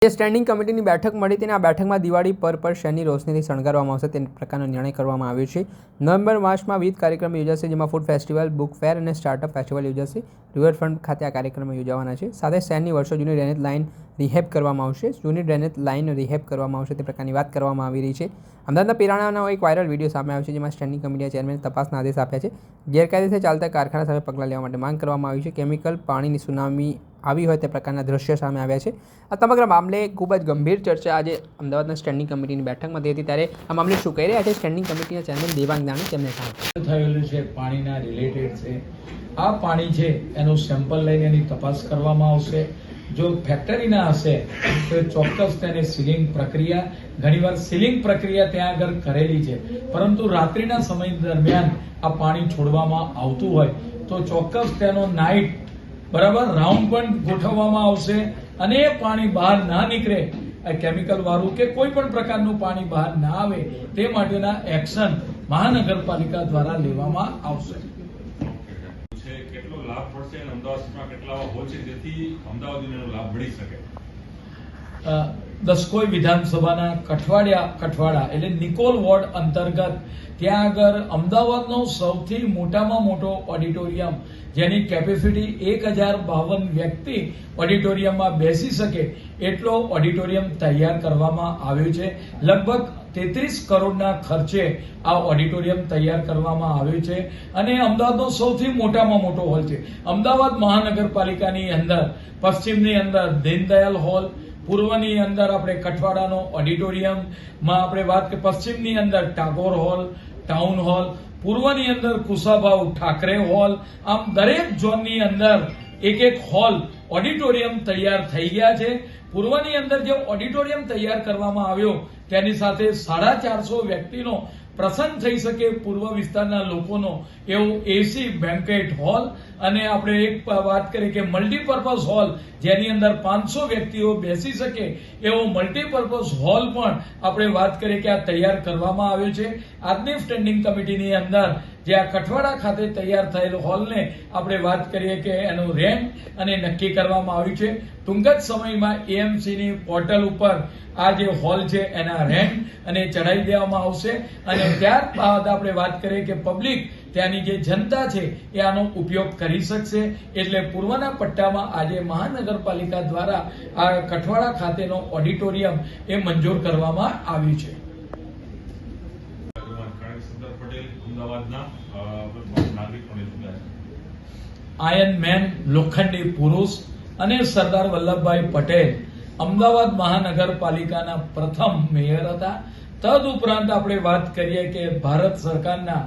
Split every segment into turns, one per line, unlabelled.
Standing કમિટીની બેઠક મળી હતી. આ બેઠકમાં દિવાળી પર શહેરની રોશનીથી શણગારવામાં આવશે તે પ્રકારનો નિર્ણય કરવામાં આવ્યો છે. નવેમ્બર માસમાં વિવિધ કાર્યક્રમો યોજાશે, જેમાં ફૂડ ફેસ્ટિવલ, બુક ફેર અને સ્ટાર્ટઅપ ફેસ્ટિવલ યોજાશે. રિવરફ્રન્ટ ખાતે આ કાર્યક્રમો યોજાવાના છે. સાથે શહેરની વર્ષો જૂની ડ્રેનેજ લાઇન રિહેબ કરવામાં આવશે. જૂની ડ્રેનેજ લાઇન રિહેબ કરવામાં આવશે તે પ્રકારની વાત કરવામાં આવી રહી છે. અમદાવાદના પિરાણાનો એક વાયરલ વિડીયો સામે આવ્યો છે, જેમાં સ્ટેન્ડિંગ કમિટીના ચેરમેને તપાસના આદેશ આપ્યા છે. ગેરકાયદેસર ચાલતા કારખાના સામે પગલાં લેવા માટે માંગ કરવામાં આવી છે. કેમિકલ પાણીની સુનામી આવી હોય તે પ્રકારના દ્રશ્યો સામે આવ્યા છે. આ સમગ્ર મામલે ખૂબ જ ગંભીર ચર્ચા આજે અમદાવાદના સ્ટેન્ડિંગ કમિટીની બેઠકમાં થઈ હતી. ત્યારે આ મામલે શું કહી રહ્યા છે સ્ટેન્ડિંગ કમિટીના ચેરમેન દેવાંગ દાણી, તેમને કહ્યું
થયેલું છે પાણીના રિલેટેડ છે. આ પાણી છે એનું સેમ્પલ લઈને એની તપાસ કરવામાં આવશે. જો ફેક્ટરીના હશે તો ચોક્કસ તેને સીલિંગ પ્રક્રિયા, ઘણીવાર સીલિંગ પ્રક્રિયા ત્યાં આગળ કરેલી છે, પરંતુ રાત્રિના સમય દરમિયાન આ પાણી છોડવામાં આવતું હોય તો ચોક્કસ તેનો નાઇટ બરાબર રાઉન્ડ પણ ગોઠવવામાં આવશે અને એ પાણી બહાર ના નીકળે, કેમિકલ વાળું કે કોઈ પણ પ્રકારનું પાણી બહાર ના આવે તે માટેના એક્શન મહાનગરપાલિકા દ્વારા લેવામાં આવશે.
કેટલો લાભ મળશે અને અમદાવાદમાં કેટલા હોલ છે જેથી અમદાવાદીને લાભ મળી શકે?
દસકોઈ વિધાનસભાના કઠવાડા એટલે નિકોલ વોર્ડ અંતર્ગત ત્યાં આગળ અમદાવાદનો સૌથી મોટામાં મોટો ઓડિટોરિયમ, જેની કેપેસિટી 1052 વ્યક્તિ ઓડિટોરિયમમાં બેસી શકે એટલો ઓડિટોરિયમ તૈયાર કરવામાં આવ્યો છે. લગભગ 33 કરોડના ખર્ચે આ ઓડિટોરિયમ તૈયાર કરવામાં આવ્યું છે અને અમદાવાદનો સૌથી મોટામાં મોટો હોલ છે. અમદાવાદ મહાનગરપાલિકાની અંદર પશ્ચિમની અંદર દીનદયાલ હોલ, પૂર્વની અંદર આપણે કઠવાડાનો ઓડિટોરિયમમાં આપણે વાત કરીએ, પશ્ચિમની અંદર ટાગોર હોલ, ટાઉન હોલ, પૂર્વની અંદર કુશાભાઉ ઠાકરે હોલ, આમ દરેક ઝોનની અંદર એક હોલ ઓડિટોરિયમ તૈયાર થઈ ગયા છે. પૂર્વની અંદર જે ઓડિટોરિયમ તૈયાર કરવામાં આવ્યો તેની સાથે 450 વ્યક્તિનો પ્રસંગ થઈ શકે પૂર્વ વિસ્તારના લોકોનો એવો એસી બેન્કેટ હોલ અને આપણે એક વાત કરીએ કે મલ્ટીપર્પઝ હોલ જેની અંદર 500 વ્યક્તિઓ બેસી શકે એવો મલ્ટીપર્પઝ હોલ પણ આપણે વાત કરીએ કે આ તૈયાર કરવામાં આવ્યો છે. આજની સ્ટેન્ડિંગ કમિટીની અંદર જે આ કઠવાડા ખાતે તૈયાર થયેલ હોલને આપણે વાત કરીએ કે એનું રેન્ટ અને નક્કી કરવામાં આવ્યું છે. ટૂંક જ સમયમાં એએમસીની પોર્ટલ ઉપર આ જે હોલ છે એના રેન્ટ અને ચડાવી દેવામાં આવશે અને ત્યારબાદ આપણે વાત કરીએ કે પબ્લિક, ત્યાંની જે જનતા છે એ આનો ઉપયોગ કરી શકશે. એટલે પૂર્વના પટ્ટામાં આજે મહાનગરપાલિકા દ્વારા આ કઠવાડા ખાતેનો ઓડિટોરિયમ એ મંજૂર કરવામાં આવ્યું છે. આયર્ન મેન, લોખંડી પુરુષ અને સરદાર વલ્લભભાઈ પટેલ અમદાવાદ મહાનગરપાલિકાના પ્રથમ મેયર હતા. તદ ઉપરાંત આપણે વાત કરીએ કે ભારત સરકારના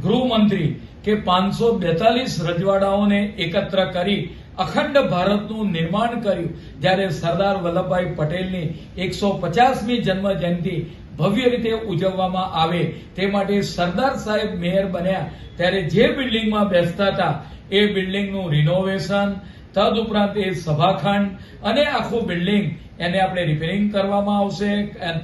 ગૃહમંત્રી કે 542 રજવાડાઓને એકત્ર કરી અખંડ ભારતનું નિર્માણ કર્યું. જ્યારે સરદાર વલ્લભભાઈ પટેલની 150મી જન્મ જયંતિ ભવ્ય રીતે ઉજવવામાં આવે તે માટે સરદાર સાહેબ મેયર બન્યા ત્યારે જે બિલ્ડિંગમાં બેસતા હતા એ બિલ્ડિંગનું રિનોવેશન, તદ ઉપરાંત એ સભાખંડ અને આખું બિલ્ડિંગ એને આપણે રિપેરિંગ કરવામાં આવશે,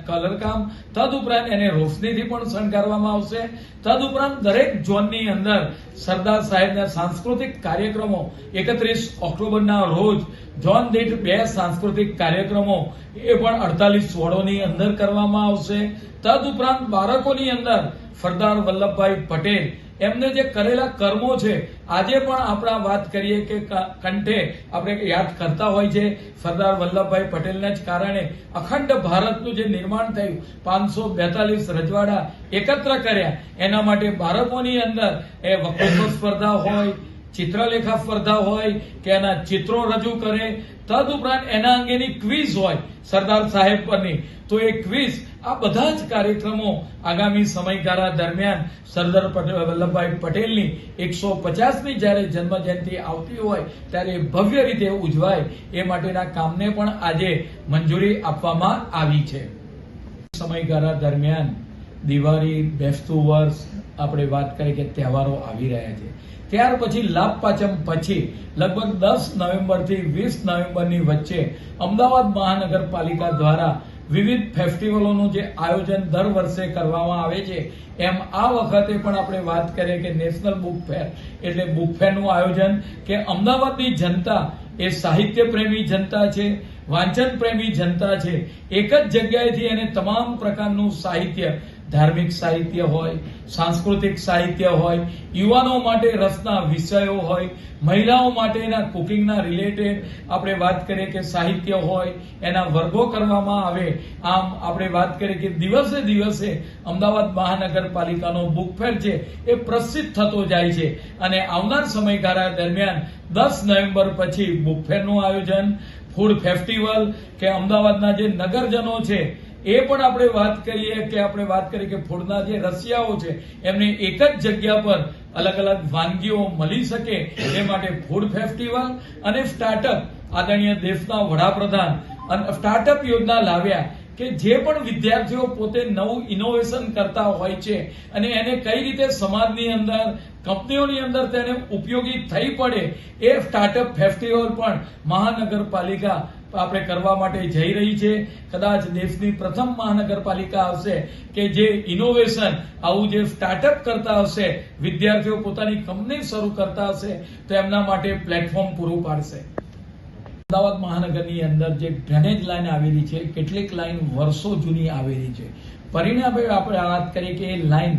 કલર કામ, તદ ઉપરાંત એને રોશનીથી પણ શણગારવામાં આવશે. તદ ઉપરાંત દરેક ઝોનની અંદર સરદાર સાહેબના સાંસ્કૃતિક કાર્યક્રમો 31 ઓક્ટોબરના રોજ ઝોન દીઠ 2 સાંસ્કૃતિક કાર્યક્રમો એ પણ 48 વોર્ડોની અંદર કરવામાં આવશે. તદ ઉપરાંત બાળકોની અંદર સરદાર વલ્લભભાઈ પટેલ એમને જે કરેલા કર્મો છે આજે પણ આપણા વાત કરીએ કે કંઠે આપણે યાદ કરતા હોય છે. સરદાર વલ્લભભાઈ પટેલના જ કારણે અખંડ ભારતનું જે નિર્માણ થયું, 542 રજવાડા એકત્ર કર્યા, એના માટે બાળકોની અંદર એ વક્તૃત્વ સ્પર્ધા હોય, ચિત્રલેખા સ્પર્ધા હોય કે એના ચિત્રો રજૂ કરે, તદ ઉપરાંત એના અંગેની ક્વિઝ હોય સરદાર સાહેબ પરની, તો એ ક્વિઝ આ બધા જ કાર્યક્રમો આગામી સમયગાળા દરમિયાન સરદાર વલ્લભભાઈ પટેલની 150મી જ્યારે જન્મ જયંતિ આવતી હોય ત્યારે ભવ્ય રીતે ઉજવાય એ માટેના કામને પણ આજે મંજૂરી આપવામાં આવી છે. સમયગાળા દરમિયાન દિવાળી, બેસતું વર્ષ, આપણે વાત કરીએ કે તહેવારો આવી રહ્યા છે. ત્યાર પછી લાભ પાંચમ પછી લગભગ 10 નવેમ્બરથી 20 નવેમ્બરની વચ્ચે અમદાવાદ મહાનગરપાલિકા દ્વારા વિવિધ ફેસ્ટિવલોનું જે આયોજન દર વર્ષે કરવામાં આવે છે એમ આ વખતે પણ આપણે વાત કરીએ કે નેશનલ બુક ફેર એટલે બુક ફેરનું આયોજન કે અમદાવાદની જનતા એ સાહિત્ય પ્રેમી જનતા છે, વાંચન પ્રેમી જનતા છે એક જ જગ્યાએથી એને તમામ પ્રકારનું સાહિત્ય, ધાર્મિક સાહિત્ય હોય, સાંસ્કૃતિક સાહિત્ય હોય, યુવાનો માટે રસના વિષયો હોય, મહિલાઓ માટેના કુકિંગના રિલેટેડ આપણે વાત કરીએ કે સાહિત્ય હોય, એના વર્ગો કરવામાં આવે. આમ આપણે વાત કરીએ કે દિવસે દિવસે અમદાવાદ મહાનગરપાલિકાનો બુક ફેર છે એ પ્રસિદ્ધ થતો જાય છે અને આવનાર સમયગાળા દરમિયાન 10 નવેમ્બર પછી બુક ફેરનું આયોજન, ફૂડ ફેસ્ટિવલ કે અમદાવાદના જે નગરજનો છે એ પણ આપણે વાત કરીએ કે ફૂડના જે રસિયાઓ છે એમને એક જ જગ્યા પર અલગ અલગ વાનગીઓ મળી શકે એ માટે ફૂડ ફેસ્ટિવલ અને સ્ટાર્ટઅપ આદરણીય દેશના વડાપ્રધાન સ્ટાર્ટઅપ યોજના લાવ્યા કે જે પણ વિદ્યાર્થીઓ પોતે નવું ઇનોવેશન કરતા હોય છે અને એને કઈ રીતે સમાજની અંદર, કંપનીઓની અંદર તેને ઉપયોગી થઈ પડે એ સ્ટાર્ટઅપ ફેસ્ટિવલ પણ મહાનગરપાલિકા આપણે કરવા માટે જઈ રહી છે. કદાચ દેશની પ્રથમ મહાનગરપાલિકા હશે કે જે ઇનોવેશન, આવું જે સ્ટાર્ટઅપ કરતા હશે, વિદ્યાર્થીઓ પોતાની કંપની શરૂ કરતા હશે તો એમના માટે પ્લેટફોર્મ પૂરું પાડશે. અમદાવાદ મહાનગરની અંદર જે ડ્રેનેજ લાઈન આવેલી છે, કેટલીક લાઈન વર્ષો જૂની આવેલી છે. પરિણામે આપણે વાત કરીએ કે એ લાઈન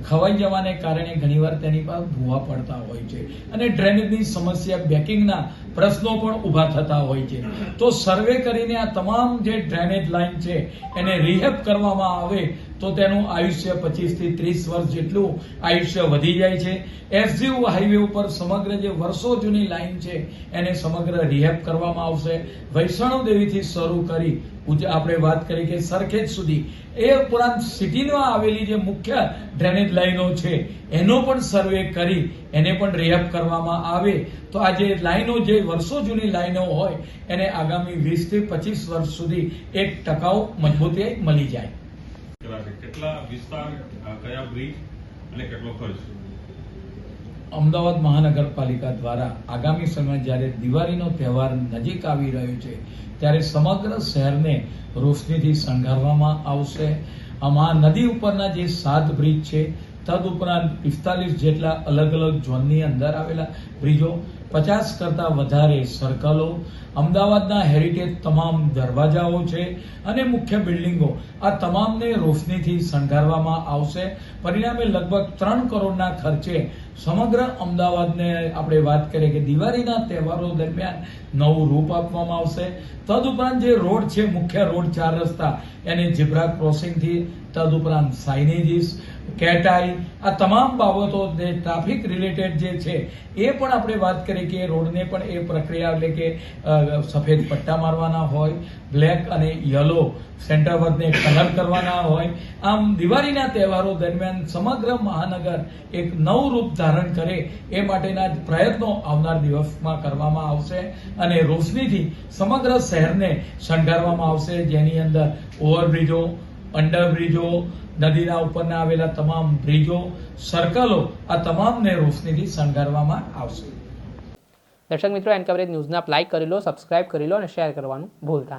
ખવાઈ જવાને કારણે ઘણીવાર તેની પર ભૂવા પડતા હોય છે અને ડ્રેનેજની સમસ્યા, બેકિંગના પ્રશ્નો પણ ઊભા થતા હોય છે. તો સર્વે કરીને આ તમામ જે ડ્રેનેજ લાઈન છે એને રિહેબ કરવામાં આવે તો તેનું આયુષ્ય 25 થી 30 વર્ષ જેટલું આયુષ્ય વધી જાય છે. એસજીયુ હાઈવે ઉપર સમગ્ર જે વર્ષો જૂની લાઈન છે એને સમગ્ર રિહેબ કરવામાં આવશે. વૈષ્ણવ દેવીથી શરૂ કરી આપણે વાત કરી કે સરખેજ સુધી એ ઉપરાંત સિટીમાં આવેલી જે મુખ્ય ડ્રેનેજ લાઈનો છે એનો પણ સર્વે કરી એને પણ રિહેબ કરવામાં આવે તો આ જે લાઈનો, જે વર્ષો જૂની લાઈનો હોય એને આગામી 20 થી 25 વર્ષ સુધી એક ટકાઉ મજબૂતી મળી જાય.
કેટલા વિસ્તાર, કયા બ્રિજ અને કેટલો ખર્ચ?
અમદાવાદ મહાનગરપાલિકા દ્વારા આગામી સમય જ્યારે દિવાળીનો તહેવાર નજીક આવી રહ્યો છે ત્યારે સમગ્ર શહેરને રોશનીથી શણગારવામાં આવશે. આમાં નદી ઉપરના જે 7 બ્રિજ છે, તદુપરાંત 45 જેટલા અલગ અલગ ઝોનની અંદર આવેલા બ્રિજો, 50 કરતા વધારે સર્કલો, અમદાવાદના હેરિટેજ તમામ દરવાજાઓ છે અને મુખ્ય બિલ્ડિંગો, આ તમામને રોશનીથી શણગારવામાં આવશે. પરિણામે લગભગ 3 કરોડના ખર્ચે સમગ્ર અમદાવાદને આપણે વાત કરીએ કે દિવાળીના તહેવારો દરમિયાન નવું રૂપ આપવામાં આવશે. તદુપરાંત જે રોડ છે, મુખ્ય રોડ 4 રસ્તા, એને ઝીબ્રા ક્રોસિંગથી, તદુપરાંત સાઇનેજીસ, કેટાઈ, આ તમામ બાબતો જે ટ્રાફિક રિલેટેડ જે છે એ પણ આપણે વાત કરીએ કે રોડને પણ એ પ્રક્રિયા એટલે કે સફેદ પટ્ટા મારવાના હોય, બ્લેક અને યલો સેન્ટર વર્કને કલર કરવાના હોય. આમ દિવાળીના તહેવારો દરમિયાન સમગ્ર મહાનગર એક નવું રૂપ ધારણ કરે એ માટેના પ્રયત્નો આવનાર દિવસમાં કરવામાં આવશે અને રોશનીથી સમગ્ર શહેરને શણગારવામાં આવશે, જેની અંદર ઓવરબ્રિજો, અંડરબ્રિજો, નદીના ઉપરના આવેલા તમામ બ્રિજો, સર્કલો, આ તમામને રોશનીથી શણગારવામાં આવશે.
દર્શક મિત્રો, એન કવરેજ ન્યૂઝને આપ લાઇક કરી લો, સબસ્ક્રાઇબ કરી લો અને શેર કરવાનું ભૂલતા